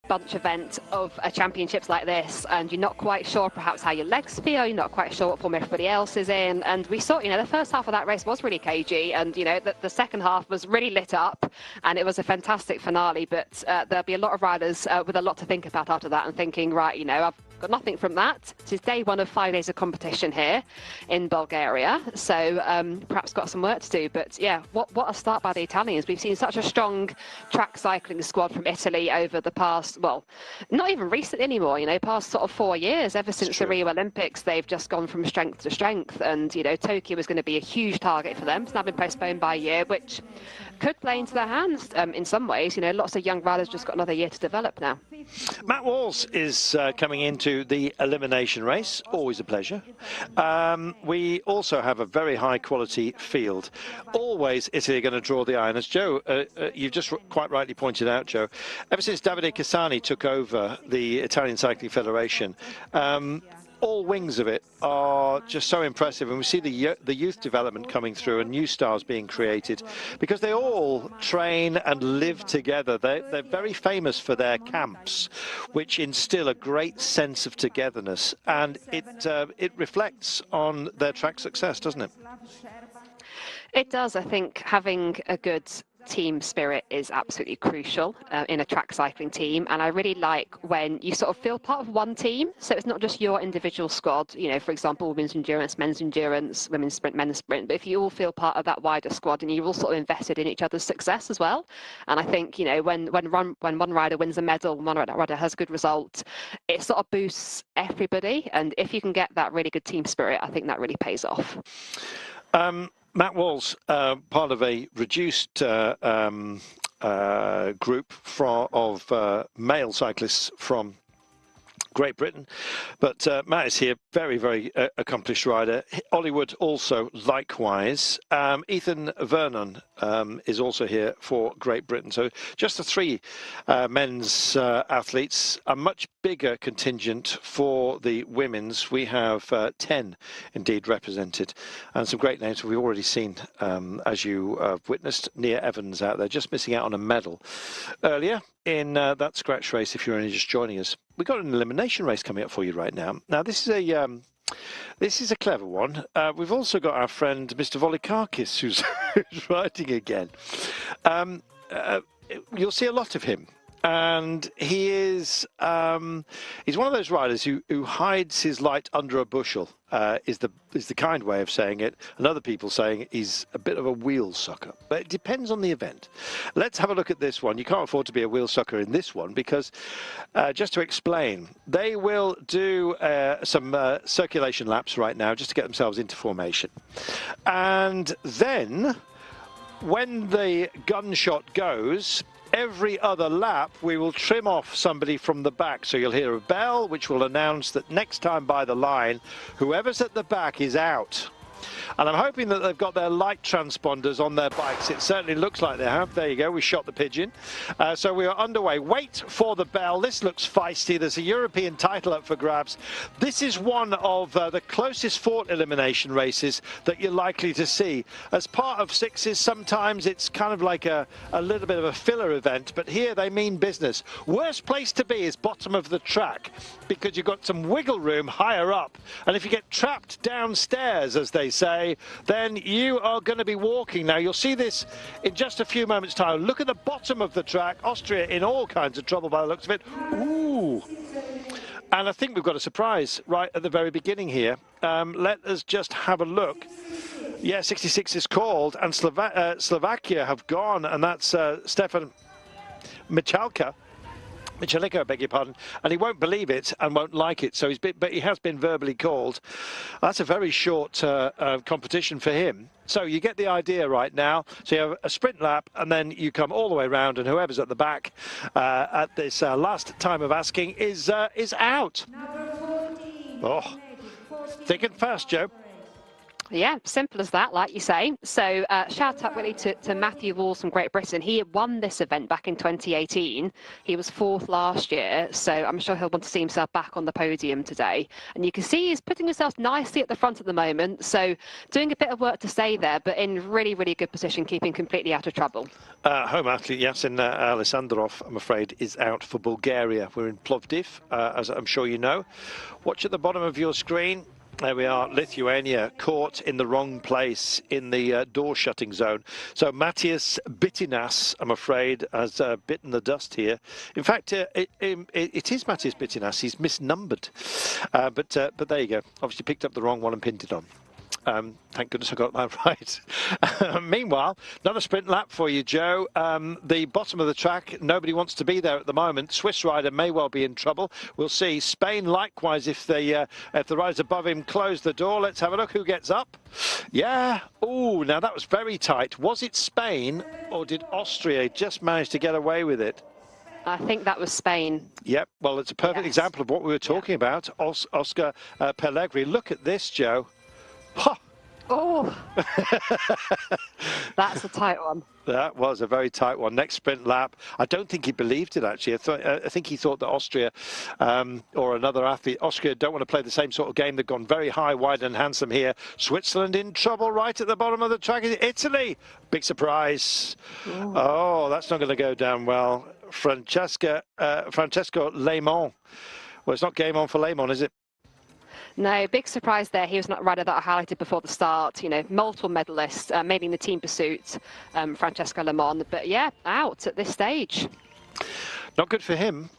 bunch event of a championships like this, and you're not quite sure perhaps how your legs feel, you're not quite sure what form everybody else is in, and we saw, the first half of that race was really cagey, and the second half was really lit up, and it was a fantastic finale. But there'll be a lot of riders with a lot to think about after that, and thinking, right, I've got nothing from that. This is day one of 5 days of competition here in Bulgaria, so perhaps got some work to do. But yeah, what a start by the Italians. We've seen such a strong track cycling squad from Italy over the past, well, not even recent anymore, past sort of 4 years. Ever since the Rio Olympics, they've just gone from strength to strength, and Tokyo was going to be a huge target for them. It's now been postponed by a year, which could play into their hands in some ways. Lots of young riders just got another year to develop now. Matt Walls is coming into the elimination race. Always a pleasure. We also have a very high quality field. Always Italy are going to draw the eye. And as Joe, you've just quite rightly pointed out, Joe, ever since Davide Cassani took over the Italian Cycling Federation, all wings of it are just so impressive, and we see the youth development coming through and new stars being created because they all train and live together. They're very famous for their camps, which instill a great sense of togetherness, and it reflects on their track success, doesn't it? It does. I think having a good team spirit is absolutely crucial in a track cycling team, and I really like when you sort of feel part of one team, so it's not just your individual squad, for example, women's endurance, men's endurance, women's sprint, men's sprint, but if you all feel part of that wider squad and you're all sort of invested in each other's success as well. And I think when one rider wins a medal, one rider has a good result, it sort of boosts everybody, and if you can get that really good team spirit, I think that really pays off. Matt Walls, part of a reduced group of male cyclists from Great Britain, but Matt is here, very, very accomplished rider. Hollywood also likewise. Ethan Vernon is also here for Great Britain. So just the 3 men's athletes. A much bigger contingent for the women's. We have 10 indeed represented, and some great names we've already seen, as you have witnessed. Nia Evans out there, just missing out on a medal earlier in that scratch race, if you're only just joining us. We've got an elimination race coming up for you right now. Now, this is a clever one. We've also got our friend Mr. Volikakis, who's riding again. You'll see a lot of him. And he is he's one of those riders who hides his light under a bushel, is the kind way of saying it, and other people saying he's a bit of a wheel sucker. But it depends on the event. Let's have a look at this one. You can't afford to be a wheel sucker in this one because, just to explain, they will do some circulation laps right now just to get themselves into formation. And then, when the gunshot goes, every other lap, we will trim off somebody from the back. So you'll hear a bell, which will announce that next time by the line, whoever's at the back is out. And I'm hoping that they've got their light transponders on their bikes. It certainly looks like they have. There you go. We shot the pigeon. So we are underway. Wait for the bell. This looks feisty. There's a European title up for grabs. This is one of the closest fought elimination races that you're likely to see. As part of sixes, sometimes it's kind of like a little bit of a filler event, but here they mean business. Worst place to be is bottom of the track because you've got some wiggle room higher up. And if you get trapped downstairs, as they say, then you are going to be walking. Now, you'll see this in just a few moments' time. Look at the bottom of the track. Austria in all kinds of trouble by the looks of it. Ooh. And I think we've got a surprise right at the very beginning here. Let us just have a look. Yeah, 66 is called, and Slovakia have gone, and that's Stefan Michalka, I beg your pardon, and he won't believe it and won't like it. So but he has been verbally called. That's a very short competition for him. So you get the idea right now. So you have a sprint lap, and then you come all the way around, and whoever's at the back at this last time of asking is out. Oh, thick and fast, Joe. Yeah, simple as that, like you say. So shout out really to Matthew Walls from Great Britain. He won this event back in 2018. He was fourth last year, so I'm sure he'll want to see himself back on the podium today. And you can see he's putting himself nicely at the front at the moment, so doing a bit of work to stay there, but in really, really good position, keeping completely out of trouble. Home athlete Yasin Alessandrov, I'm afraid, is out for Bulgaria. We're in Plovdiv, as I'm sure you know. Watch at the bottom of your screen. There we are, Lithuania caught in the wrong place in the door shutting zone. So Matthias Bittinas, I'm afraid, has bitten the dust here. In fact, it is Matthias Bittinas. He's misnumbered. But there you go. Obviously picked up the wrong one and pinned it on. Thank goodness I got that right. Meanwhile, another sprint lap for you, Joe. The bottom of the track, nobody wants to be there at the moment. Swiss rider may well be in trouble. We'll see. Spain, likewise, if the riders above him close the door. Let's have a look who gets up. Yeah. Oh, now that was very tight. Was it Spain or did Austria just manage to get away with it? I think that was Spain. Yep. Well, it's a perfect example of what we were talking about. Oscar Pellegrini. Look at this, Joe. Oh, that's a tight one. That was a very tight one. Next sprint lap. I don't think he believed it, actually. I think he thought that Austria or another athlete, Austria don't want to play the same sort of game. They've gone very high, wide and handsome here. Switzerland in trouble right at the bottom of the track. Italy, big surprise. Ooh. Oh, that's not going to go down well. Francesco Lemon. Well, it's not game on for Lemon, is it? No, big surprise there. He was not a rider that I highlighted before the start. You know, multiple medalists, maybe in the team pursuit, Francesco Lemon. But yeah, out at this stage. Not good for him.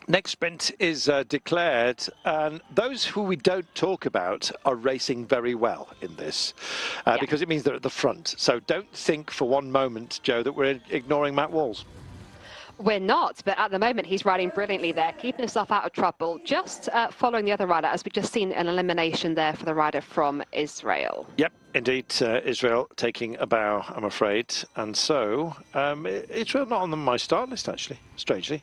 Next sprint is declared, and those who we don't talk about are racing very well in this, because it means they're at the front. So don't think for one moment, Joe, that we're ignoring Matt Walls. We're not, but at the moment he's riding brilliantly there, keeping himself out of trouble, just following the other rider, as we've just seen an elimination there for the rider from Israel. Yep, indeed, Israel taking a bow, I'm afraid. And so, Israel not on my start list, actually, strangely.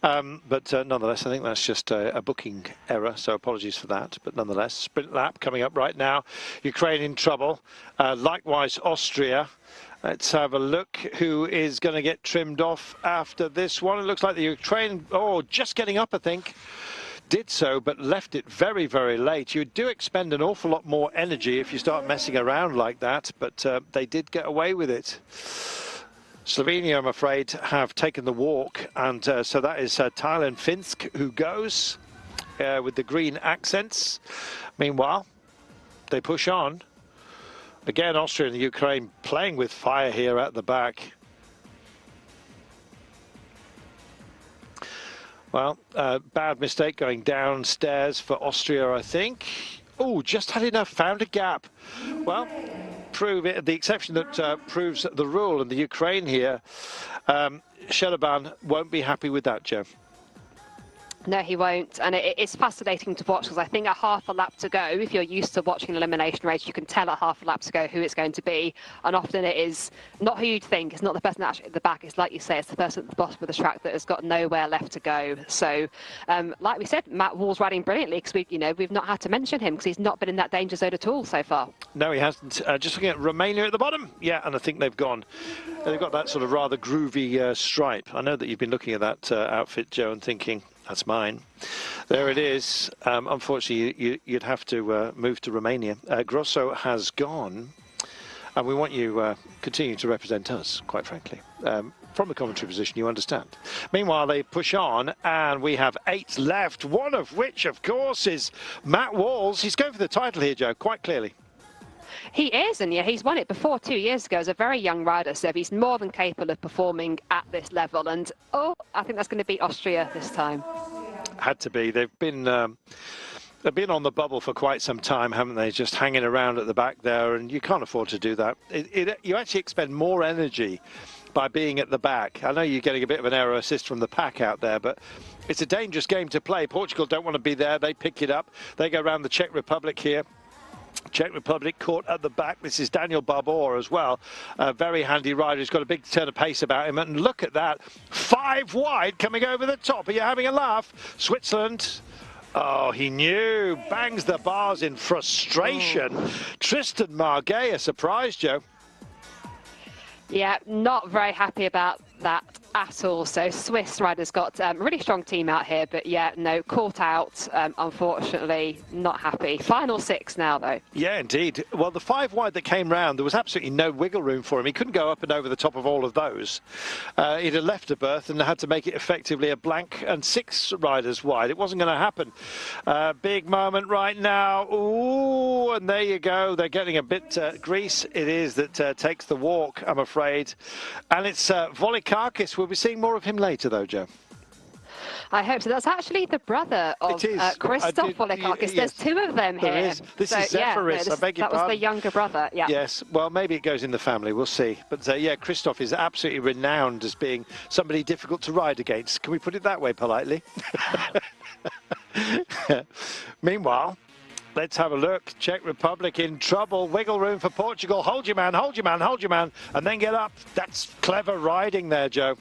But nonetheless, I think that's just a booking error, so apologies for that. But nonetheless, sprint lap coming up right now. Ukraine in trouble. Likewise, Austria. Let's have a look who is going to get trimmed off after this one. It looks like the Ukraine, just getting up, I think. Did so, but left it very, very late. You do expend an awful lot more energy if you start messing around like that, but they did get away with it. Slovenia, I'm afraid, have taken the walk, and so that is Thailand Minsk who goes with the green accents. Meanwhile, they push on. Again, Austria and the Ukraine playing with fire here at the back. Well, bad mistake going downstairs for Austria, I think. Oh, just had enough, found a gap. Well, prove it, the exception that proves the rule, and the Ukraine here. Shelaban won't be happy with that, Joe. No, he won't. And it's fascinating to watch, because I think at half a lap to go, if you're used to watching an elimination race, you can tell at half a lap to go who it's going to be. And often it is not who you'd think. It's not the person actually at the back. It's like you say, it's the person at the bottom of the track that has got nowhere left to go. So, like we said, Matt Wall's riding brilliantly, because we've not had to mention him, because he's not been in that danger zone at all so far. No, he hasn't. Just looking at Romania at the bottom. Yeah, and I think they've gone. They've got that sort of rather groovy stripe. I know that you've been looking at that outfit, Joe, and thinking, that's mine. There it is. Unfortunately, you'd have to move to Romania. Grosso has gone, and we want you continue to represent us, quite frankly. From the commentary position, you understand. Meanwhile, they push on, and we have 8 left, one of which, of course, is Matt Walls. He's going for the title here, Joe, quite clearly. He is, and yeah, he's won it before 2 years ago as a very young rider, so he's more than capable of performing at this level. And, I think that's going to beat Austria this time. Had to be. They've been on the bubble for quite some time, haven't they? Just hanging around at the back there, and you can't afford to do that. You actually expend more energy by being at the back. I know you're getting a bit of an error assist from the pack out there, but it's a dangerous game to play. Portugal don't want to be there. They pick it up. They go around the Czech Republic here. Czech Republic caught at the back. This is Daniel Barbour as well. A very handy rider. He's got a big turn of pace about him. And look at that. 5 wide coming over the top. Are you having a laugh? Switzerland Oh, he knew. Bangs the bars in frustration. Tristan Margay, a surprise, Joe. Yeah, not very happy about that at all. So Swiss riders got a really strong team out here, but yeah, no, caught out, unfortunately, not happy. Final 6 now, though. Yeah, indeed. Well, the 5 wide that came round, there was absolutely no wiggle room for him. He couldn't go up and over the top of all of those. He'd have left a berth and had to make it effectively a blank and 6 riders wide. It wasn't going to happen. Big moment right now. Ooh, and there you go. They're getting a bit grease. It is that takes the walk, I'm afraid. And it's Volikakis. We'll be seeing more of him later, though, Joe. I hope so. That's actually the brother of Christoph Volikakis. There's 2 of them here. There is. This is Zephyrus. I beg your pardon. That was the younger brother. Yeah. Yes. Well, maybe it goes in the family. We'll see. But yeah, Christoph is absolutely renowned as being somebody difficult to ride against. Can we put it that way politely? Meanwhile, let's have a look. Czech Republic in trouble. Wiggle room for Portugal. Hold your man, hold your man, hold your man, and then get up. That's clever riding there, Joe.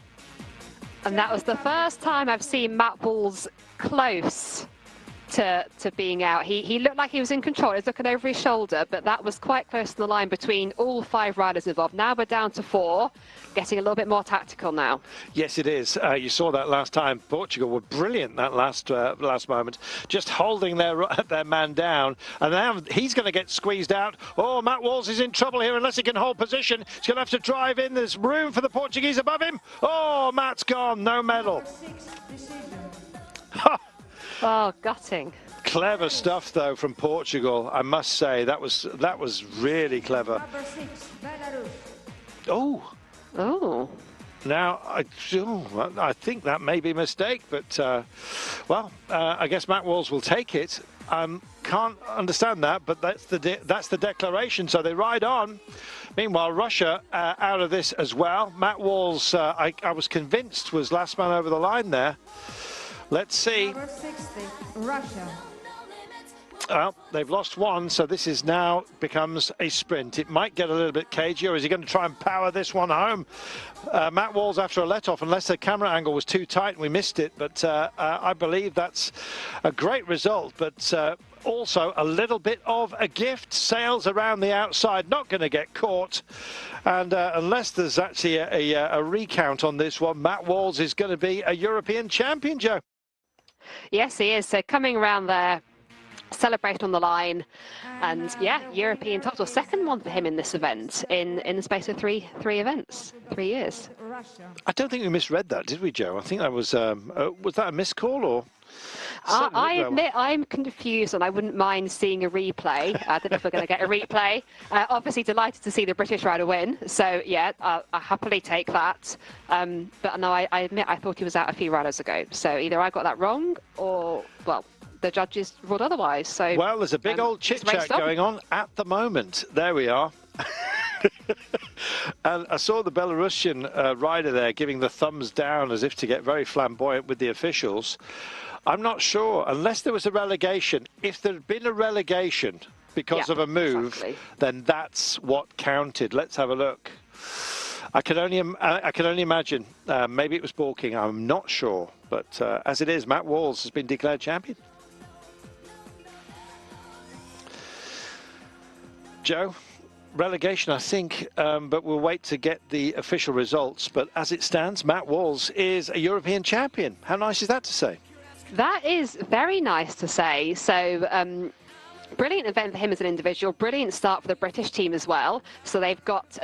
And that was the first time I've seen Matt Walls close to being out. He looked like he was in control. He was looking over his shoulder, but that was quite close to the line between all 5 riders involved. Now we're down to 4, getting a little bit more tactical now. Yes, it is. You saw that last time. Portugal were brilliant that last moment, just holding their man down. And now he's going to get squeezed out. Oh, Matt Walls is in trouble here unless he can hold position. He's going to have to drive in. There's room for the Portuguese above him. Oh, Matt's gone. No medal. Oh, gutting. Clever stuff, though, from Portugal. I must say that was really clever. Oh. Oh. Now, I think that may be a mistake, but, well, I guess Matt Walls will take it. Can't understand that, but that's the declaration, so they ride on. Meanwhile, Russia out of this as well. Matt Walls, I was convinced, was last man over the line there. Let's see. Number 60, Russia. Well, they've lost 1, so this is now becomes a sprint. It might get a little bit cagey, or is he going to try and power this one home? Matt Walls after a let-off, unless the camera angle was too tight and we missed it, but I believe that's a great result, but also a little bit of a gift. Sails around the outside, not going to get caught, and unless there's actually a recount on this one, Matt Walls is going to be a European champion, Joe. Yes, he is. So coming around there, celebrate on the line, and yeah, European title, 2nd one for him in this event in the space of three events, 3 years. I don't think we misread that, did we, Joe? I think that was that a miscall, or? I admit I'm confused, and I wouldn't mind seeing a replay. I don't know if we're going to get a replay. Obviously delighted to see the British rider win, so yeah, I happily take that. But no, I admit I thought he was out a few riders ago, so either I got that wrong, or, well, the judges ruled otherwise. So well, there's a big old chit-chat going on at the moment. There we are. And I saw the Belarusian rider there giving the thumbs down as if to get very flamboyant with the officials. I'm not sure, unless there was a relegation. If there had been a relegation because of a move, then that's what counted. Let's have a look. I can only imagine. Maybe it was balking. I'm not sure. But as it is, Matt Walls has been declared champion. Joe, relegation, I think, but we'll wait to get the official results. But as it stands, Matt Walls is a European champion. How nice is that to say? That is very nice to say. So brilliant event for him as an individual. Brilliant start for the British team as well. So they've got